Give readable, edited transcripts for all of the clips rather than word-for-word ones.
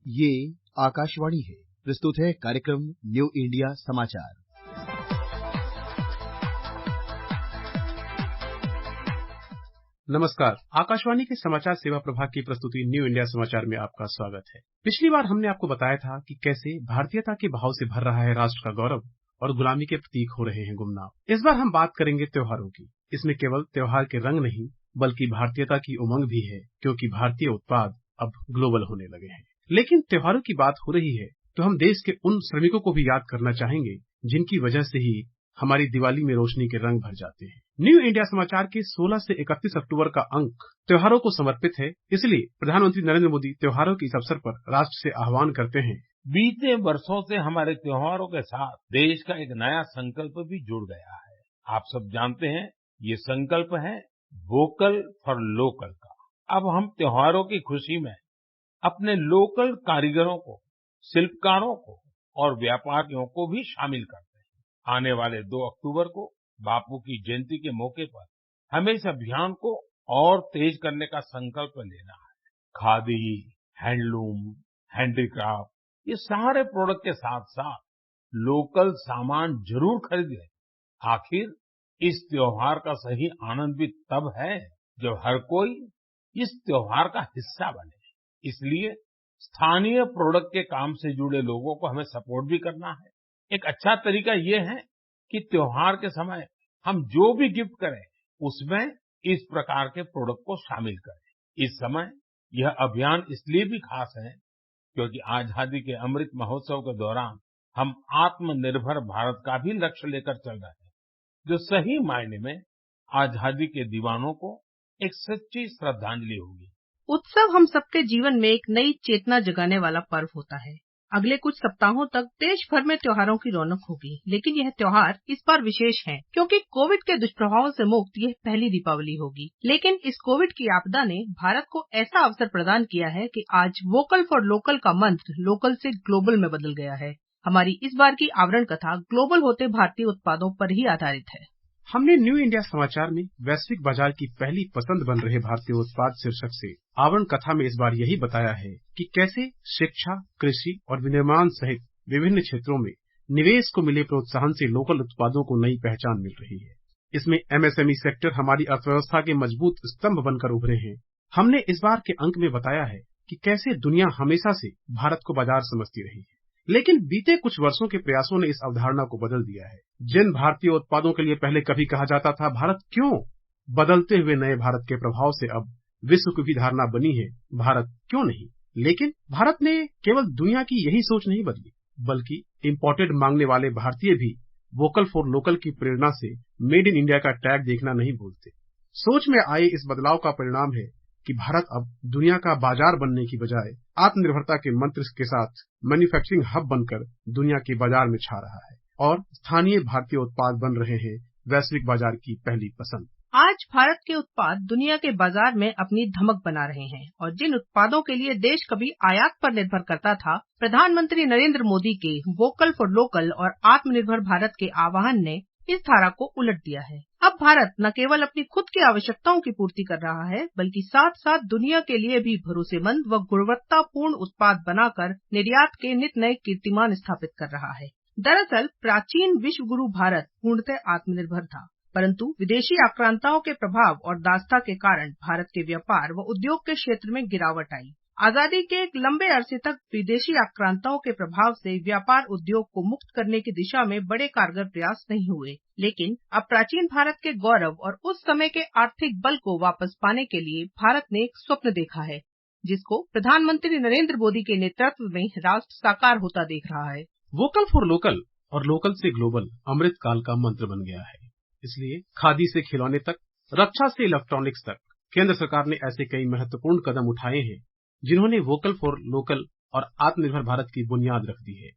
ये आकाशवाणी है। प्रस्तुत है कार्यक्रम न्यू इंडिया समाचार। नमस्कार, आकाशवाणी के समाचार सेवा प्रभाग की प्रस्तुति न्यू इंडिया समाचार में आपका स्वागत है। पिछली बार हमने आपको बताया था कि कैसे भारतीयता के भाव से भर रहा है राष्ट्र का गौरव और गुलामी के प्रतीक हो रहे हैं गुमनाम। इस बार हम बात करेंगे त्योहारों की। इसमें केवल त्योहार के रंग नहीं बल्कि भारतीयता की उमंग भी है, क्योंकि भारतीय उत्पाद अब ग्लोबल होने लगे हैं। लेकिन त्योहारों की बात हो रही है तो हम देश के उन श्रमिकों को भी याद करना चाहेंगे जिनकी वजह से ही हमारी दिवाली में रोशनी के रंग भर जाते हैं। न्यू इंडिया समाचार के 16 से 31 अक्टूबर का अंक त्योहारों को समर्पित है। इसलिए प्रधानमंत्री नरेंद्र मोदी त्योहारों के इस अवसर पर राष्ट्र से आह्वान करते हैं। बीते वर्षों से हमारे त्योहारों के साथ देश का एक नया संकल्प भी जुड़ गया है। आप सब जानते हैं, ये संकल्प है वोकल फॉर लोकल का। अब हम त्योहारों की खुशी में अपने लोकल कारीगरों को, शिल्पकारों को और व्यापारियों को भी शामिल करते हैं। आने वाले 2 अक्टूबर को बापू की जयंती के मौके पर हमें इस अभियान को और तेज करने का संकल्प लेना है। खादी, हैंडलूम, हैंडीक्राफ्ट, ये सारे प्रोडक्ट के साथ साथ लोकल सामान जरूर खरीदें। आखिर इस त्योहार का सही आनंद भी तब है जब हर कोई इस त्योहार का हिस्सा बने। इसलिए स्थानीय प्रोडक्ट के काम से जुड़े लोगों को हमें सपोर्ट भी करना है। एक अच्छा तरीका ये है कि त्योहार के समय हम जो भी गिफ्ट करें उसमें इस प्रकार के प्रोडक्ट को शामिल करें। इस समय यह अभियान इसलिए भी खास है क्योंकि आजादी के अमृत महोत्सव के दौरान हम आत्मनिर्भर भारत का भी लक्ष्य लेकर चल रहे हैं, जो सही मायने में आजादी के दीवानों को एक सच्ची श्रद्धांजलि होगी। उत्सव हम सबके जीवन में एक नई चेतना जगाने वाला पर्व होता है। अगले कुछ सप्ताहों तक देश भर में त्योहारों की रौनक होगी, लेकिन यह त्योहार इस बार विशेष है क्योंकि कोविड के दुष्प्रभावों से मुक्त यह पहली दीपावली होगी। लेकिन इस कोविड की आपदा ने भारत को ऐसा अवसर प्रदान किया है कि आज वोकल फॉर लोकल का मंत्र लोकल से ग्लोबल में बदल गया है। हमारी इस बार की आवरण कथा ग्लोबल होते भारतीय उत्पादों पर ही आधारित है। हमने न्यू इंडिया समाचार में वैश्विक बाजार की पहली पसंद बन रहे भारतीय उत्पाद शीर्षक से आवरण कथा में इस बार यही बताया है कि कैसे शिक्षा, कृषि और विनिर्माण सहित विभिन्न क्षेत्रों में निवेश को मिले प्रोत्साहन से लोकल उत्पादों को नई पहचान मिल रही है। इसमें एमएसएमई सेक्टर हमारी अर्थव्यवस्था के मजबूत स्तंभ बनकर उभरे हैं। हमने इस बार के अंक में बताया है कि कैसे दुनिया हमेशा से भारत को बाजार समझती रही है, लेकिन बीते कुछ वर्षों के प्रयासों ने इस अवधारणा को बदल दिया है। जिन भारतीय उत्पादों के लिए पहले कभी कहा जाता था भारत क्यों, बदलते हुए नए भारत के प्रभाव से अब विश्व की भी धारणा बनी है भारत क्यों नहीं। लेकिन भारत ने केवल दुनिया की यही सोच नहीं बदली, बल्कि इंपोर्टेड मांगने वाले भारतीय भी वोकल फॉर लोकल की प्रेरणा से मेड इन इंडिया का टैग देखना नहीं भूलते। सोच में आए इस बदलाव का परिणाम है कि भारत अब दुनिया का बाजार बनने की बजाय आत्मनिर्भरता के मंत्र के साथ मैन्युफैक्चरिंग हब बनकर दुनिया के बाजार में छा रहा है और स्थानीय भारतीय उत्पाद बन रहे हैं वैश्विक बाजार की पहली पसंद। आज भारत के उत्पाद दुनिया के बाजार में अपनी धमक बना रहे हैं और जिन उत्पादों के लिए देश कभी आयात पर निर्भर करता था, प्रधानमंत्री नरेंद्र मोदी के वोकल फॉर लोकल और आत्मनिर्भर भारत के आह्वान ने इस धारा को उलट दिया है। अब भारत न केवल अपनी खुद की आवश्यकताओं की पूर्ति कर रहा है, बल्कि साथ साथ दुनिया के लिए भी भरोसेमंद व गुणवत्तापूर्ण उत्पाद बनाकर निर्यात के नित नए कीर्तिमान स्थापित कर रहा है। दरअसल प्राचीन विश्व गुरु भारत पूर्णतः आत्मनिर्भर था, परंतु विदेशी आक्रांताओं के प्रभाव और दासता के कारण भारत के व्यापार व उद्योग के क्षेत्र में गिरावट आई। आजादी के एक लंबे अरसे तक विदेशी आक्रांताओं के प्रभाव से व्यापार उद्योग को मुक्त करने की दिशा में बड़े कारगर प्रयास नहीं हुए, लेकिन अब प्राचीन भारत के गौरव और उस समय के आर्थिक बल को वापस पाने के लिए भारत ने एक स्वप्न देखा है, जिसको प्रधानमंत्री नरेंद्र मोदी के नेतृत्व में राष्ट्र साकार होता देख रहा है। वोकल फॉर लोकल और लोकल से ग्लोबल अमृत काल का मंत्र बन गया है। इसलिए खादी से खिलौने तक, रक्षा से इलेक्ट्रॉनिक्स तक केंद्र सरकार ने ऐसे कई महत्वपूर्ण कदम उठाए हैं जिन्होंने वोकल फॉर लोकल और आत्मनिर्भर भारत की बुनियाद रख दी है।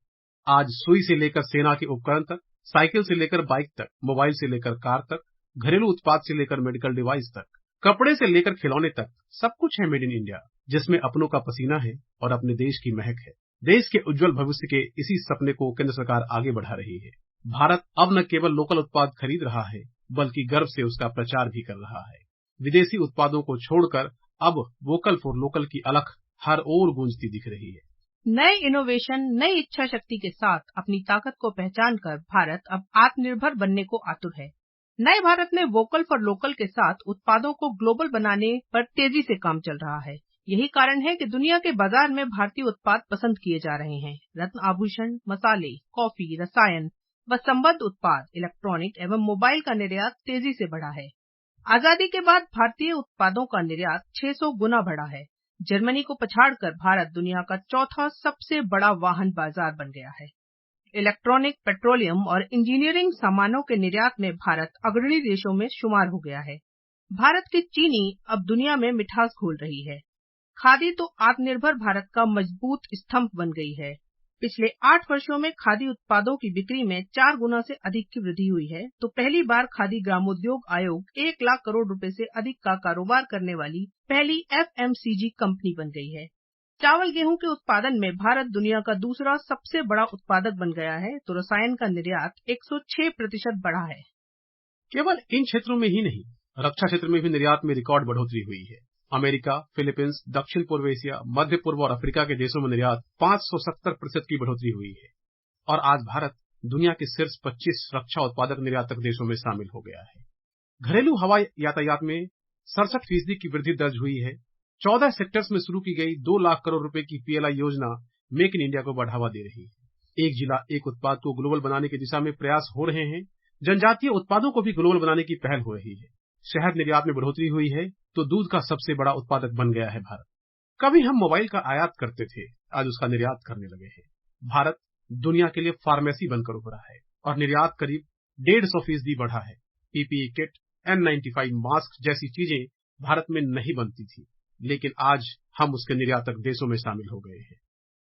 आज सुई से लेकर सेना के उपकरण तक, साइकिल से लेकर बाइक तक, मोबाइल से लेकर कार तक, घरेलू उत्पाद से लेकर मेडिकल डिवाइस तक, कपड़े से लेकर खिलौने तक, सब कुछ है मेड इन इंडिया, जिसमें अपनों का पसीना है और अपने देश की महक है। देश के उज्जवल भविष्य के इसी सपने को केंद्र सरकार आगे बढ़ा रही है। भारत अब न केवल लोकल उत्पाद खरीद रहा है, बल्कि गर्व से उसका प्रचार भी कर रहा है। विदेशी उत्पादों को छोड़कर अब वोकल फॉर लोकल की अलख हर ओर गूंजती दिख रही है। नए इनोवेशन, नई इच्छा शक्ति के साथ अपनी ताकत को पहचान कर भारत अब आत्मनिर्भर बनने को आतुर है। नए भारत में वोकल फॉर लोकल के साथ उत्पादों को ग्लोबल बनाने पर तेजी से काम चल रहा है। यही कारण है कि दुनिया के बाजार में भारतीय उत्पाद पसंद किए जा रहे हैं। रत्न आभूषण, मसाले, कॉफी, रसायन व संबद्ध उत्पाद, इलेक्ट्रॉनिक एवं मोबाइल का निर्यात तेजी से बढ़ा है। आजादी के बाद भारतीय उत्पादों का निर्यात 600 गुना बढ़ा है। जर्मनी को पछाड़कर भारत दुनिया का चौथा सबसे बड़ा वाहन बाजार बन गया है। इलेक्ट्रॉनिक, पेट्रोलियम और इंजीनियरिंग सामानों के निर्यात में भारत अग्रणी देशों में शुमार हो गया है। भारत की चीनी अब दुनिया में मिठास घोल रही है। खादी तो आत्मनिर्भर भारत का मजबूत स्तंभ बन गई है। पिछले 8 वर्षों में खादी उत्पादों की बिक्री में 4 गुना से अधिक की वृद्धि हुई है, तो पहली बार खादी ग्रामोद्योग आयोग 1 लाख करोड़ रुपए से अधिक का कारोबार करने वाली पहली FMCG कंपनी बन गई है। चावल गेहूं के उत्पादन में भारत दुनिया का दूसरा सबसे बड़ा उत्पादक बन गया है, तो रसायन का निर्यात 106% बढ़ा है। केवल इन क्षेत्रों में ही नहीं, रक्षा क्षेत्र में भी निर्यात में रिकॉर्ड बढ़ोतरी हुई है। अमेरिका, फिलीपींस, दक्षिण पूर्व एशिया, मध्य पूर्व और अफ्रीका के देशों में निर्यात 570% की बढ़ोतरी हुई है और आज भारत दुनिया के शीर्ष 25 रक्षा उत्पादक निर्यातक देशों में शामिल हो गया है। घरेलू हवाई यातायात में 67% की वृद्धि दर्ज हुई है। 14 सेक्टर्स में शुरू की गई 2 लाख करोड़ रुपए की PLI योजना मेक इन इंडिया को बढ़ावा दे रही है। एक जिला एक उत्पाद को ग्लोबल बनाने की दिशा में प्रयास हो रहे हैं। जनजातीय उत्पादों को भी ग्लोबल बनाने की पहल हो रही है। शहद निर्यात में बढ़ोतरी हुई है, तो दूध का सबसे बड़ा उत्पादक बन गया है भारत। कभी हम मोबाइल का आयात करते थे, आज उसका निर्यात करने लगे हैं। भारत दुनिया के लिए फार्मेसी बनकर उभरा है और निर्यात करीब 150% बढ़ा है। PPE किट, N95 मास्क जैसी चीजें भारत में नहीं बनती थी, लेकिन आज हम उसके निर्यातक देशों में शामिल हो गए हैं।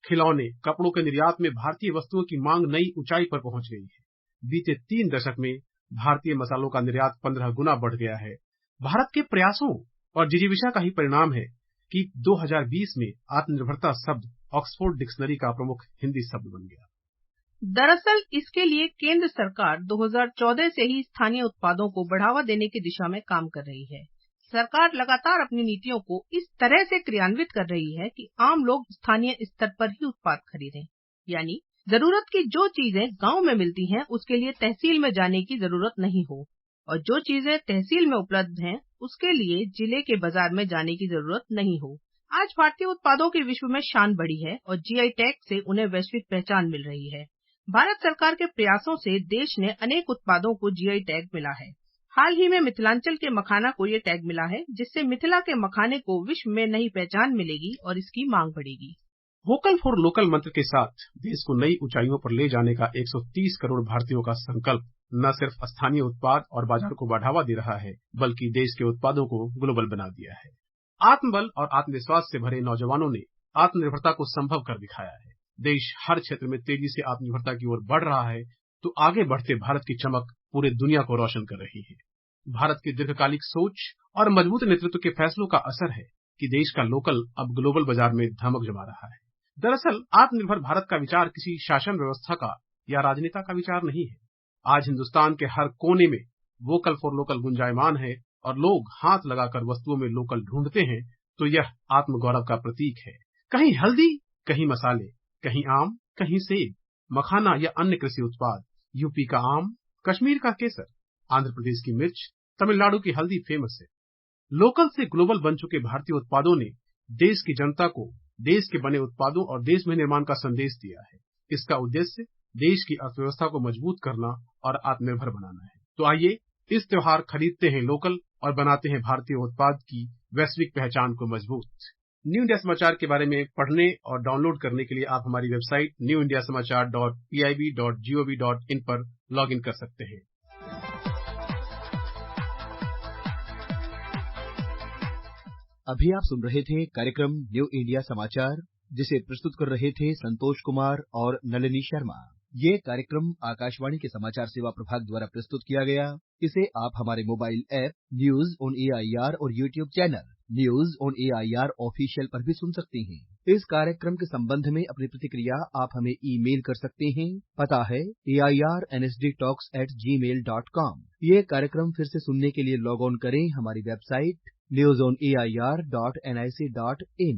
खिलौने, कपड़ों के निर्यात में भारतीय वस्तुओं की मांग नई ऊंचाई पर पहुंच गई है। बीते 3 दशक में भारतीय मसालों का निर्यात 15 गुना बढ़ गया है। भारत के प्रयासों और जिजीविषा का ही परिणाम है कि 2020 में आत्मनिर्भरता शब्द ऑक्सफोर्ड डिक्शनरी का प्रमुख हिंदी शब्द बन गया। दरअसल इसके लिए केंद्र सरकार 2014 से ही स्थानीय उत्पादों को बढ़ावा देने की दिशा में काम कर रही है। सरकार लगातार अपनी नीतियों को इस तरह से क्रियान्वित कर रही है कि आम लोग स्थानीय स्तर पर ही उत्पाद खरीदें, यानी जरूरत की जो चीजें गांव में मिलती हैं, उसके लिए तहसील में जाने की जरूरत नहीं हो, और जो चीजें तहसील में उपलब्ध हैं, उसके लिए जिले के बाजार में जाने की जरूरत नहीं हो। आज भारतीय उत्पादों की विश्व में शान बढ़ी है और GI टैग से उन्हें वैश्विक पहचान मिल रही है। भारत सरकार के प्रयासों से देश ने अनेक उत्पादों को GI टैग मिला है। हाल ही में मिथिलांचल के मखाना को ये टैग मिला है, जिससे मिथिला के मखाने को विश्व में नई पहचान मिलेगी और इसकी मांग बढ़ेगी। वोकल फॉर लोकल मंत्र के साथ देश को नई ऊंचाइयों पर ले जाने का 130 करोड़ भारतीयों का संकल्प न सिर्फ स्थानीय उत्पाद और बाजार को बढ़ावा दे रहा है, बल्कि देश के उत्पादों को ग्लोबल बना दिया है। आत्मबल और आत्मविश्वास से भरे नौजवानों ने आत्मनिर्भरता को संभव कर दिखाया है। देश हर क्षेत्र में तेजी से आत्मनिर्भरता की ओर बढ़ रहा है, तो आगे बढ़ते भारत की चमक पूरे दुनिया को रोशन कर रही है। भारत की दीर्घकालिक सोच और मजबूत नेतृत्व के फैसलों का असर है कि देश का लोकल अब ग्लोबल बाजार में धमक जमा रहा है। दरअसल आत्मनिर्भर भारत का विचार किसी शासन व्यवस्था का या राजनेता का विचार नहीं है। आज हिंदुस्तान के हर कोने में वोकल फॉर लोकल गुंजायमान है और लोग हाथ लगाकर वस्तुओं में लोकल ढूंढते हैं, तो यह आत्मगौरव का प्रतीक है। कहीं हल्दी, कहीं मसाले, कहीं आम, कहीं सेब, मखाना या अन्य कृषि उत्पाद, यूपी का आम, कश्मीर का केसर, आंध्र प्रदेश की मिर्च, तमिलनाडु की हल्दी फेमस है। लोकल से ग्लोबल बन चुके भारतीय उत्पादों ने देश की जनता को देश के बने उत्पादों और देश में निर्माण का संदेश दिया है। इसका उद्देश्य देश की अर्थव्यवस्था को मजबूत करना और आत्मनिर्भर बनाना है। तो आइए इस त्योहार खरीदते हैं लोकल और बनाते हैं भारतीय उत्पाद की वैश्विक पहचान को मजबूत। न्यू इंडिया समाचार के बारे में पढ़ने और डाउनलोड करने के लिए आप हमारी वेबसाइट newindiasamaachar.pib.gov.in पर लॉगिन कर सकते हैं। अभी आप सुन रहे थे कार्यक्रम न्यू इंडिया समाचार, जिसे प्रस्तुत कर रहे थे संतोष कुमार और नलिनी शर्मा। ये कार्यक्रम आकाशवाणी के समाचार सेवा प्रभाग द्वारा प्रस्तुत किया गया। इसे आप हमारे mobile app news on AIR और YouTube channel news on AIR official पर भी सुन सकते हैं। इस कार्यक्रम के संबंध में अपनी प्रतिक्रिया आप हमें ईमेल कर सकते हैं। पता है airnsdtalks@gmail.com। ये कार्यक्रम फिर से सुनने के लिए लॉग ऑन करें हमारी वेबसाइट newsonair.nic.in।